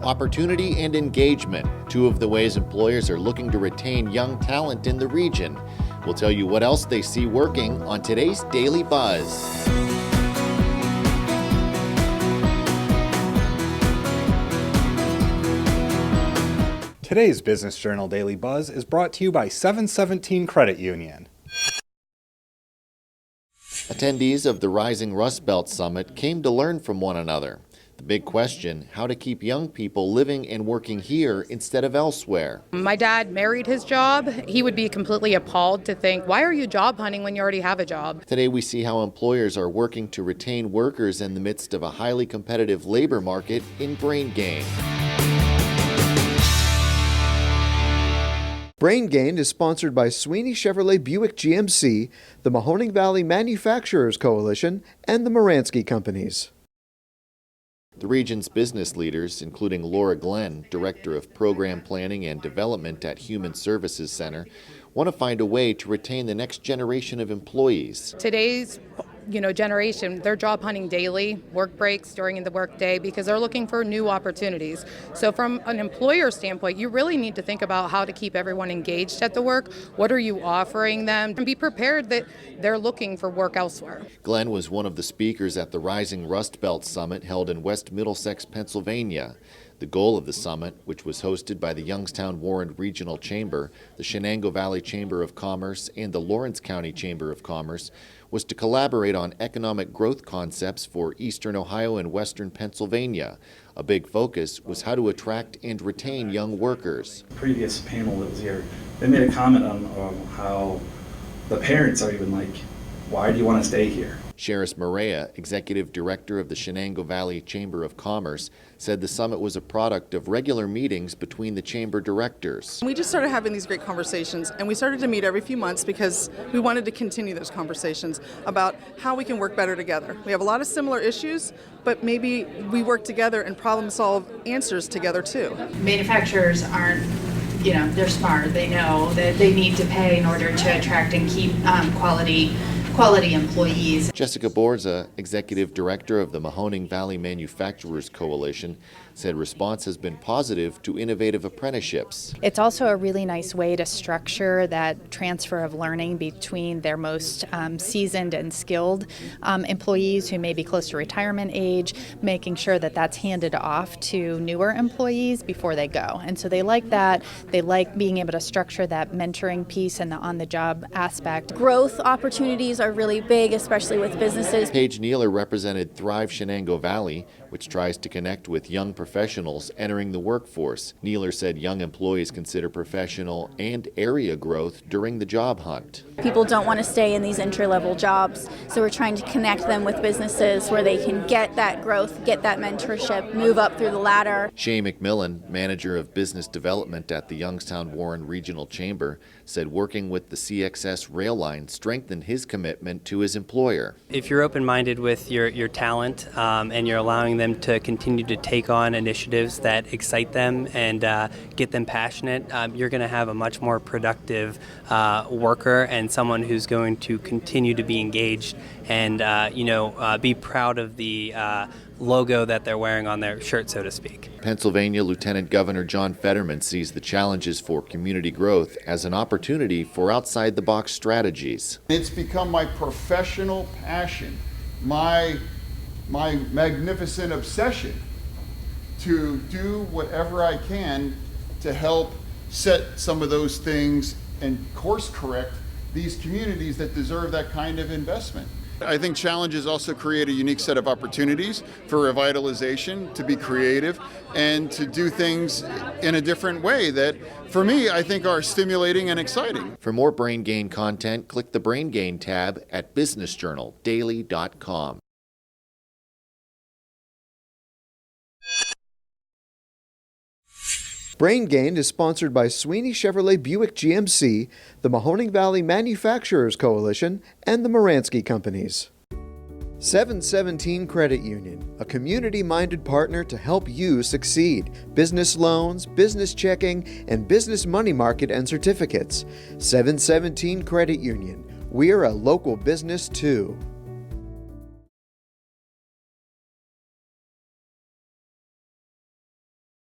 opportunity and engagement, two of the ways employers are looking to retain young talent in the region. We'll tell you what else they see working on today's Daily Buzz. Today's Business Journal Daily Buzz is brought to you by 717 Credit Union. Attendees of the Rising Rust Belt Summit came to learn from one another. The big question, how to keep young people living and working here instead of elsewhere. My dad married his job. He would be completely appalled to think, why are you job hunting when you already have a job? Today we see how employers are working to retain workers in the midst of a highly competitive labor market in Brain Gain. Brain Gain is sponsored by Sweeney Chevrolet Buick GMC, the Mahoning Valley Manufacturers Coalition, and the Moransky Companies. The region's business leaders, including Laura Glenn, Director of Program Planning and Development at Human Services Center, want to find a way to retain the next generation of employees. Today's generation, they're job hunting daily, work breaks during the workday because they're looking for new opportunities. So from an employer standpoint, you really need to think about how to keep everyone engaged at the work. What are you offering them? And be prepared that they're looking for work elsewhere. Glenn was one of the speakers at the Rising Rust Belt Summit held in West Middlesex, Pennsylvania. The goal of the summit, which was hosted by the Youngstown Warren Regional Chamber, the Shenango Valley Chamber of Commerce, and the Lawrence County Chamber of Commerce, was to collaborate on economic growth concepts for eastern Ohio and western Pennsylvania. A big focus was how to attract and retain young workers. The previous panel that was here, they made a comment on how the parents are even like, why do you want to stay here? Sheris Maria, Executive Director of the Shenango Valley Chamber of Commerce, said the summit was a product of regular meetings between the chamber directors. We just started having these great conversations, and we started to meet every few months because we wanted to continue those conversations about how we can work better together. We have a lot of similar issues, but maybe we work together and problem solve answers together too. Manufacturers aren't, they're smart. They know that they need to pay in order to attract and keep quality employees. Jessica Borza, Executive Director of the Mahoning Valley Manufacturers Coalition, said response has been positive to innovative apprenticeships. It's also a really nice way to structure that transfer of learning between their most seasoned and skilled employees who may be close to retirement age, making sure that that's handed off to newer employees before they go. And so they like that. They like being able to structure that mentoring piece and the on-the-job aspect. Growth opportunities are really big, especially with businesses. Paige Nealer represented Thrive Shenango Valley, which tries to connect with young professionals entering the workforce. Nealer said young employees consider professional and area growth during the job hunt. People don't want to stay in these entry-level jobs, so we're trying to connect them with businesses where they can get that growth, get that mentorship, move up through the ladder. Shay McMillan, Manager of Business Development at the Youngstown Warren Regional Chamber, said working with the CXS rail line strengthened his commitment to his employer. If you're open-minded with your talent and you're allowing them to continue to take on initiatives that excite them and get them passionate, you're going to have a much more productive worker and someone who's going to continue to be engaged and be proud of the logo that they're wearing on their shirt, so to speak. Pennsylvania Lieutenant Governor John Fetterman sees the challenges for community growth as an opportunity for outside-the-box strategies. It's become my professional passion, my magnificent obsession to do whatever I can to help set some of those things and course correct these communities that deserve that kind of investment. I think challenges also create a unique set of opportunities for revitalization, to be creative, and to do things in a different way that, for me, I think are stimulating and exciting. For more Brain Gain content, click the Brain Gain tab at businessjournaldaily.com. Brain Gain is sponsored by Sweeney Chevrolet Buick GMC, the Mahoning Valley Manufacturers Coalition, and the Moransky Companies. 717 Credit Union, a community-minded partner to help you succeed. Business loans, business checking, and business money market and certificates. 717 Credit Union. We're a local business too.